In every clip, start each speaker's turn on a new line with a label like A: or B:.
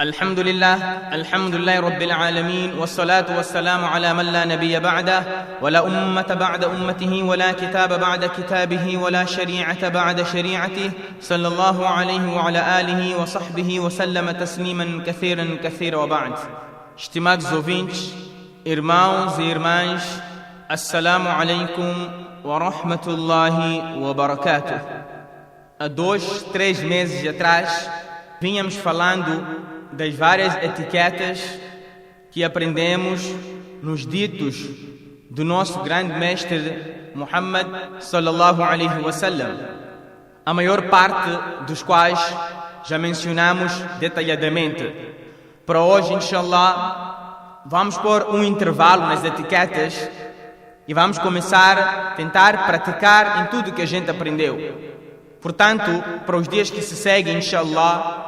A: الحمد لله رب العالمين والصلاة والسلام على من لا نبي بعده ولا أمة بعد أمته ولا كتاب بعد كتابه ولا شريعة بعد شريعته صلى الله عليه وعلى آله وصحبه وسلم تسليما كثيرا وبعد. Estimados ouvintes, irmãos e irmãs, Assalamu alaikum wa rahmatullahi wa barakatuh. Há 2-3 meses atrás vínhamos falando das várias etiquetas que aprendemos nos ditos do nosso grande mestre Muhammad sallallahu alaihi wasallam, a maior parte dos quais já mencionamos detalhadamente. Para hoje, inshallah, vamos pôr um intervalo nas etiquetas e vamos começar a tentar praticar em tudo que a gente aprendeu. Portanto, para os dias que se seguem, inshallah,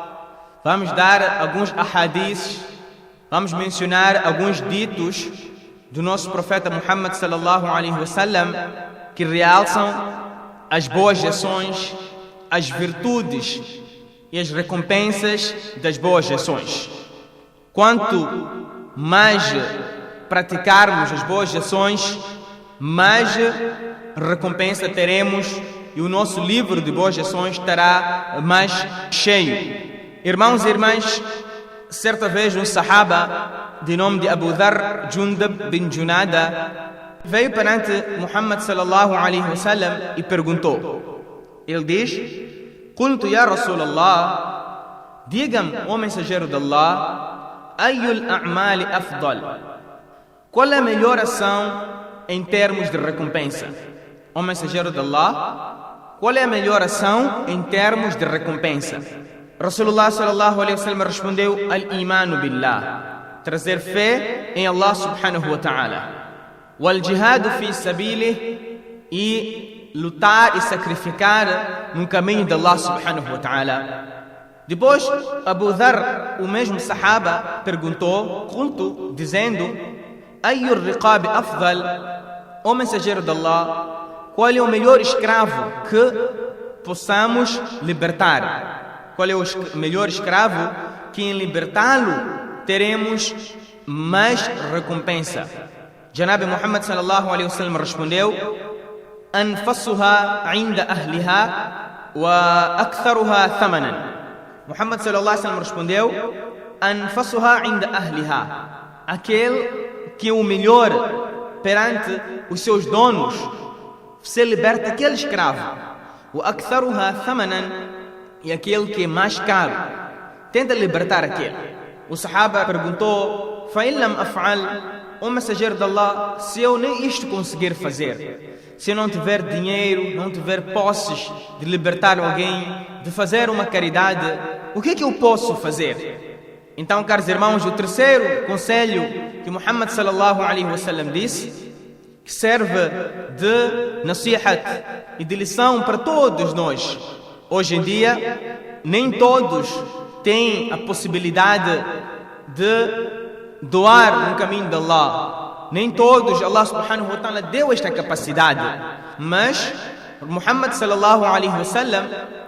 A: vamos dar alguns ahadiths, vamos mencionar alguns ditos do nosso profeta Muhammad sallallahu alaihi wasallam que realçam as boas ações, as virtudes e as recompensas das boas ações. Quanto mais praticarmos as boas ações, mais recompensa teremos e o nosso livro de boas ações estará mais cheio. Irmãos e irmãs, certa vez um sahaba de nome de Abu Dharr Jundab bin Junada veio perante Muhammad sallallahu alaihi wasallam e perguntou. Ele diz: "Qultu ya Rasulallah, diga-me, ó mensageiro de Allah, ayyul a'mali afdal? Qual é a melhor ação em termos de recompensa?" Ó mensageiro de Allah, qual é a melhor ação em termos de recompensa? Rasulullah sallallahu alaihi wasallam respondeu: al-imanu billah, trazer fé em Allah subhanahu wa ta'ala, wal jihadu fi sabilih, e lutar e sacrificar no caminho de Allah subhanahu wa ta'ala. Depois Abu Dharr, o mesmo sahaba, perguntou, dizendo: ayyur riqabi afdal? Ó mensageiro de Allah, qual é o melhor escravo que possamos libertar? Qual é o melhor escravo que em libertá-lo teremos mais recompensa? Janabi Muhammad sallallahu alaihi wasallam respondeu: anfasuha inda ahliha wa aktharuha thamanan. Muhammad sallallahu alaihi wasallam respondeu: anfasuha inda ahliha, aquele que é o melhor perante os seus donos. Você liberta aquele escravo. Wa aktharuha thamanan, e aquele que é mais caro, tenta libertar aquele. O sahaba perguntou: فَإِنْ لَمْ أَفْعَلْ, ó mensageiro de Allah, se eu nem isto conseguir fazer, se eu não tiver dinheiro, não tiver posses de libertar alguém, de fazer uma caridade, o que é que eu posso fazer? Então, caros irmãos, o terceiro conselho que Muhammad sallallahu alaihi wasallam disse, que serve de nasihat e de lição para todos nós. Hoje em dia, nem todos têm a possibilidade de doar no caminho de Allah. Nem todos, Allah subhanahu wa ta'ala deu esta capacidade. Mas Muhammad sallallahu alaihi wasallam,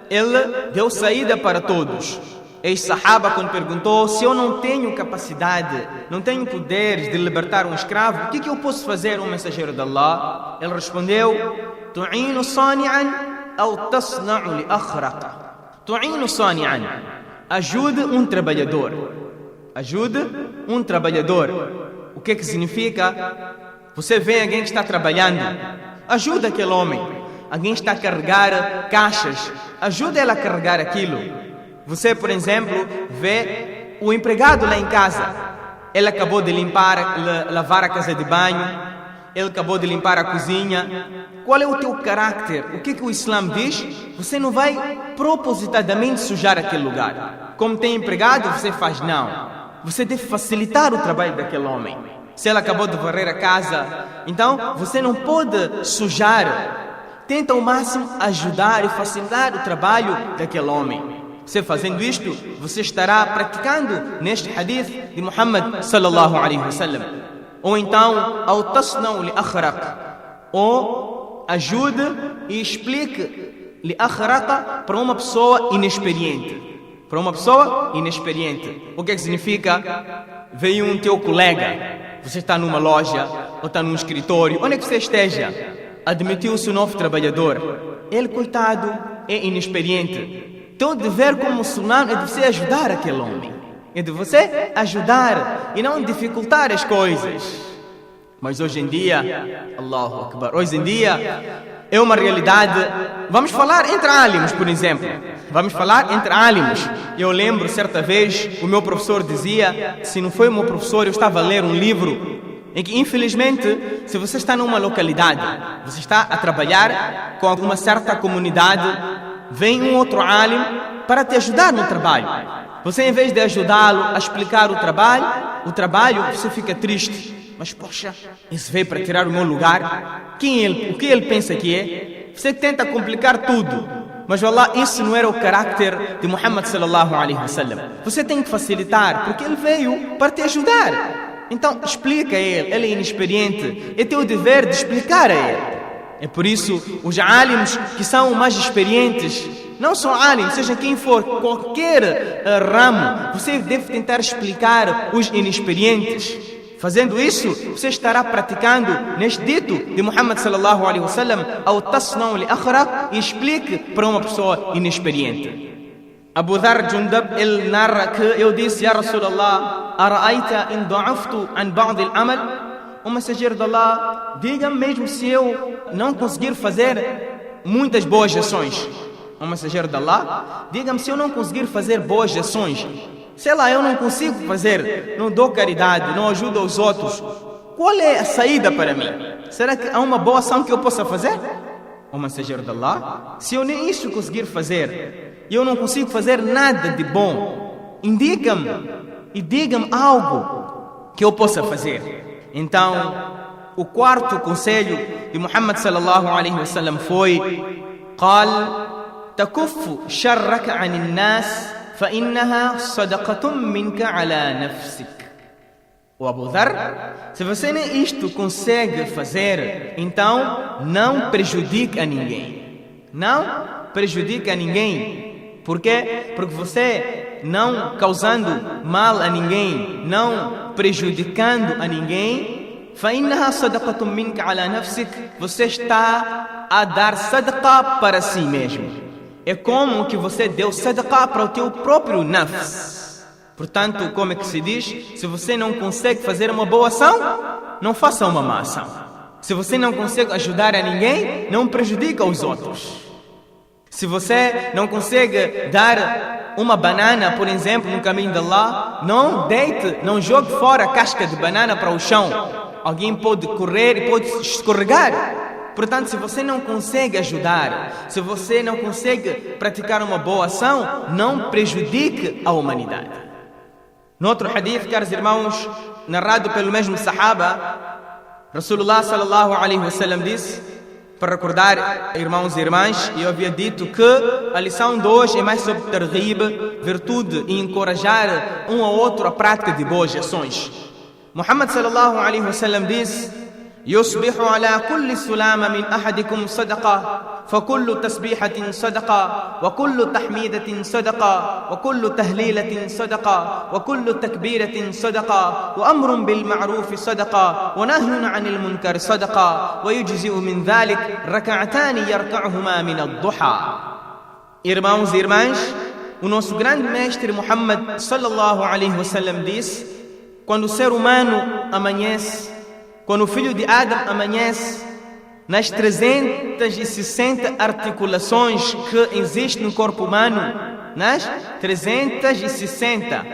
A: ele deu saída para todos. Ex-sahaba, quando perguntou: se eu não tenho capacidade, não tenho poderes de libertar um escravo, o que eu posso fazer, o mensageiro de Allah? Ele respondeu: tu'inu sani'an أو تصنع لأخرق. تعين صانعا, ajude um trabalhador. Ajude um trabalhador. O que significa? Você vê alguém que está trabalhando, ajuda aquele homem. Alguém está a carregar caixas, ajuda ele a carregar aquilo. Você, por exemplo, vê o empregado lá em casa. Ele acabou de lavar a casa de banho, ele acabou de limpar a cozinha. Qual é o teu caráter? O que o Islã diz? Você não vai propositadamente sujar aquele lugar. Como tem empregado, você faz não. Você deve facilitar o trabalho daquele homem. Se ele acabou de varrer a casa, então você não pode sujar. Tenta ao máximo ajudar e facilitar o trabalho daquele homem. Você fazendo isto, você estará praticando neste hadith de Muhammad sallallahu alaihi wasallam. Ou então, ao tasna'u li akhraq, ou ajude e explique li akhraq para uma pessoa inexperiente. Para uma pessoa inexperiente. O que significa? Veio um teu colega, você está numa loja ou está num escritório, onde é que você esteja, admitiu-se um novo trabalhador. Ele, coitado, é inexperiente. Teu dever como muçulmano é de você ajudar aquele homem. É de você ajudar e não dificultar as coisas. Mas hoje em dia, Allahu Akbar, hoje em dia é uma realidade. Vamos falar entre álimos, por exemplo. Vamos falar entre álimos. Eu lembro, certa vez, o meu professor dizia, se não foi o meu professor, eu estava a ler um livro em que, infelizmente, se você está numa localidade, você está a trabalhar com uma certa comunidade, vem um outro alim para te ajudar no trabalho. Você, em vez de ajudá-lo a explicar o trabalho, você fica triste. Mas, poxa, esse veio para tirar o meu lugar. Quem é ele? O que ele pensa que é? Você tenta complicar tudo. Mas, wallah, isso não era o caráter de Muhammad sallallahu alaihi wasallam. Você tem que facilitar, porque ele veio para te ajudar. Então, explica a ele. Ele é inexperiente. É teu dever de explicar a ele. É por isso, os álimos que são mais experientes, não são álimos, seja quem for, qualquer ramo, você deve tentar explicar os inexperientes. Fazendo isso, você estará praticando neste dito de Muhammad sallallahu alaihi wasallam, ao tasna'u li akhra, e explique para uma pessoa inexperiente. Abu Dharr Jundab, ele narra que eu disse, Ya Rasulallah, ara'aita in da'aftu an ba'd al-amal? O mensageiro de Allah, diga-me mesmo se eu não conseguir fazer muitas boas ações. O mensageiro de Allah, diga-me se eu não conseguir fazer boas ações. Sei lá, eu não consigo fazer, não dou caridade, não ajudo aos outros. Qual é a saída para mim? Será que há uma boa ação que eu possa fazer? O mensageiro de Allah, se eu nem isso conseguir fazer, e eu não consigo fazer nada de bom, indica-me e diga-me algo que eu possa fazer. Então, o quarto conselho de Muhammad sallallahu alaihi wasallam foi: قال تكف شرك عن الناس فإنها صدقة منك على نفسك. O Abu Dharr, se você nem isto consegue fazer, então não prejudique a ninguém. Não prejudique a ninguém. Por quê? Porque você não causando mal a ninguém, não prejudicando a ninguém, فإنها صدقة منك على نفسك, você está a dar sadaqa para si mesmo. É como que você deu sadaqah para o teu próprio nafs. Portanto, como é que se diz? Se você não consegue fazer uma boa ação, não faça uma má ação. Se você não consegue ajudar a ninguém, não prejudica os outros. Se você não consegue dar uma banana, por exemplo, no caminho de Allah, não deite, não jogue fora a casca de banana para o chão. Alguém pode correr e pode escorregar. Portanto, se você não consegue ajudar, se você não consegue praticar uma boa ação, não prejudique a humanidade. No outro hadith, caros irmãos, narrado pelo mesmo sahaba, Rasulullah sallallahu alaihi wasallam disse, para recordar, irmãos e irmãs, eu havia dito que a lição de hoje é mais sobre targhib, virtude, e encorajar um ao outro a prática de boas ações. Muhammad sallallahu alaihi wasallam disse: يصبح على كل سلامة من أحدكم صدقة فكل تسبيحة صدقة وكل تحميدة صدقة وكل تهليلة صدقة وكل تكبيرة صدقة وأمر بالمعروف صدقة ونهي عن المنكر صدقة ويجزئ من ذلك ركعتان يركعهما من الضحى. Irmãos e irmãs, o nosso grande mestre Muhammad sallallahu alaihi wasallam disse: quando o ser humano amanhece, quando o filho de Adam amanhece, nas 360 articulações que existem no corpo humano, nas 360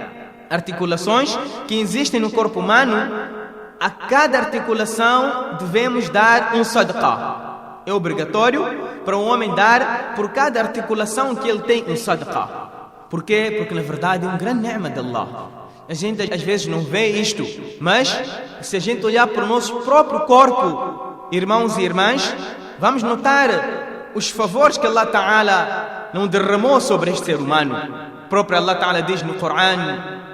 A: articulações que existem no corpo humano, a cada articulação devemos dar um sadaqah. É obrigatório para um homem dar por cada articulação que ele tem um sadaqah. Por quê? Porque na verdade é um grande ni'ma de Allah. A gente às vezes não vê isto, mas se a gente olhar para o nosso próprio corpo, irmãos e irmãs, vamos notar os favores que Allah Ta'ala não derramou sobre este ser humano. O próprio Allah Ta'ala diz no Corão: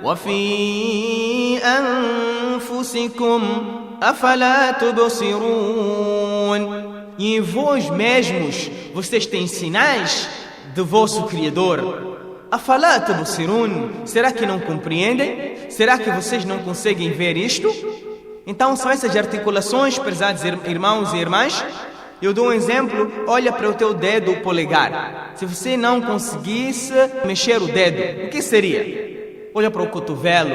A: وَفِي أَنفُسِكُمْ أَفَلَا تُبْصِرُونَ. E em vós mesmos, vocês têm sinais de vosso Criador. Afala tubsirun? Será que não compreendem? Será que vocês não conseguem ver isto? Então são essas articulações, prezados irmãos e irmãs. Eu dou um exemplo, olha para o teu dedo polegar. Se você não conseguisse mexer o dedo, o que seria? Olha para o cotovelo,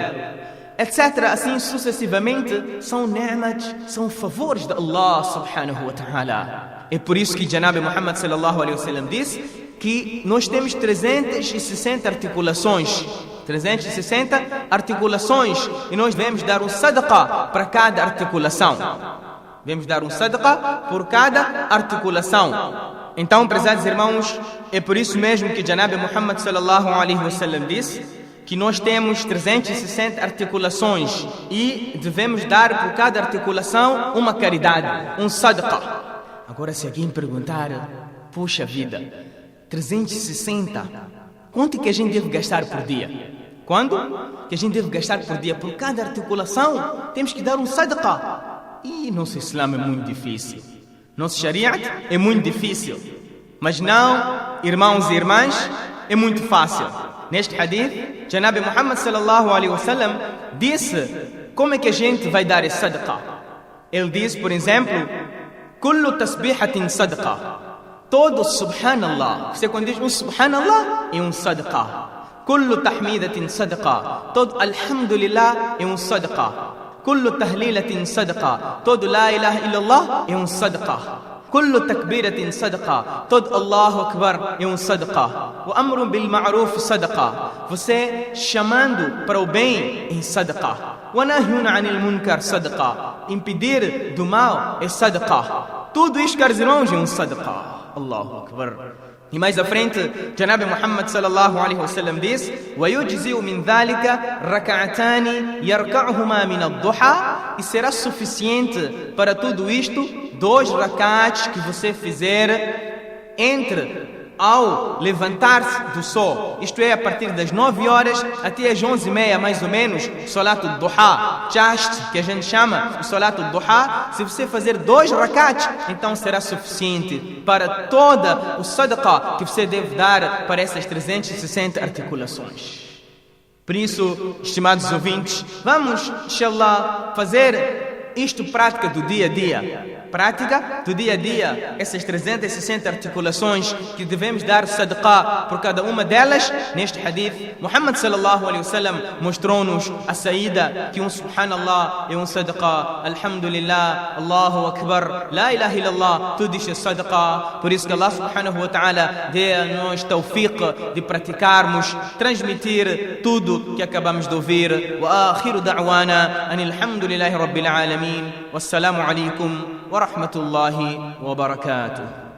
A: etc. Assim sucessivamente, são ni'mat, são favores de Allah subhanahu wa ta'ala. É por isso que Janab Muhammad sallallahu alaihi wasallam disse que nós temos 360 articulações. 360 articulações e nós devemos dar um sadaqa para cada articulação. Devemos dar um sadaqa por cada articulação. Então, prezados irmãos, é por isso mesmo que Janab Muhammad sallallahu alaihi wasallam disse que nós temos 360 articulações e devemos dar por cada articulação uma caridade, um sadaqa. Agora, se alguém perguntar, puxa vida, 360, quanto que a gente deve gastar por dia? Quando? Que a gente deve gastar por dia por cada articulação, temos que dar um sadaqa. E nosso Islã é muito difícil. Nosso Shariat é muito difícil. Mas não, irmãos e irmãs, é muito fácil. Neste hadith, Janab Muhammad sallallahu alaihi wasallam disse como é que a gente vai dar esse sadaqa. Ele diz, por exemplo, Kullu tasbihatin sadaqa. Todo subhanallah. Você quando diz um subhanallah é um sadaqa. Kullu tahmidatin sadaqa. Todo alhamdulillah é um sadaqa. Kullu tahlilatin sadaqa. Todo la ilaha illallah é um sadaqa. Kullu takbiratin sadaqa. Todo Allahu Akbar é um sadaqa. O amru bil ma'ruf sadaqa. Você chamando para o bem é sadaqa. Wa nahyun 'anil munkar sadaqa. Impedir do mal é sadaqa. Tudo isto, caros irmãos, é um sadaqa. Allahu Akbar. E mais à frente, Janab Muhammad sallallahu alaihi wasallam diz: وَيُجْزِئُ مِنْ ذَلِكَ رَكَعَتَانِ يَرْكَعُهُمَا مِنَ الضُّحَى. E será suficiente para tudo isto 2 rak'ats que você fizer entre ao levantar-se do sol, isto é, a partir das 9 horas até as 11h30 mais ou menos, Salat al-Duha, Chast, que a gente chama o Salat al-Duha. Se você fazer 2 rak'ats, então será suficiente para toda o sadaqa que você deve dar para essas 360 articulações. Por isso, estimados ouvintes, vamos, inshallah, fazer isto prática do dia a dia. Prática do dia a dia, essas 360 articulações que devemos dar sadaqa por cada uma delas. Neste hadith, Muhammad sallallahu alaihi wasallam mostrou-nos a saída que um subhanallah é um sadaqa, alhamdulillah, Allahu Akbar, la ilaha illallah, tudo isto é sadaqa. Por isso que Allah subhanahu wa ta'ala dê a nós tawfiq de praticarmos, transmitir tudo que acabamos de ouvir. Wa akhiru da'wana anil hamdulillahi rabbil alamin. Wassalamu alaikum ورحمة الله وبركاته.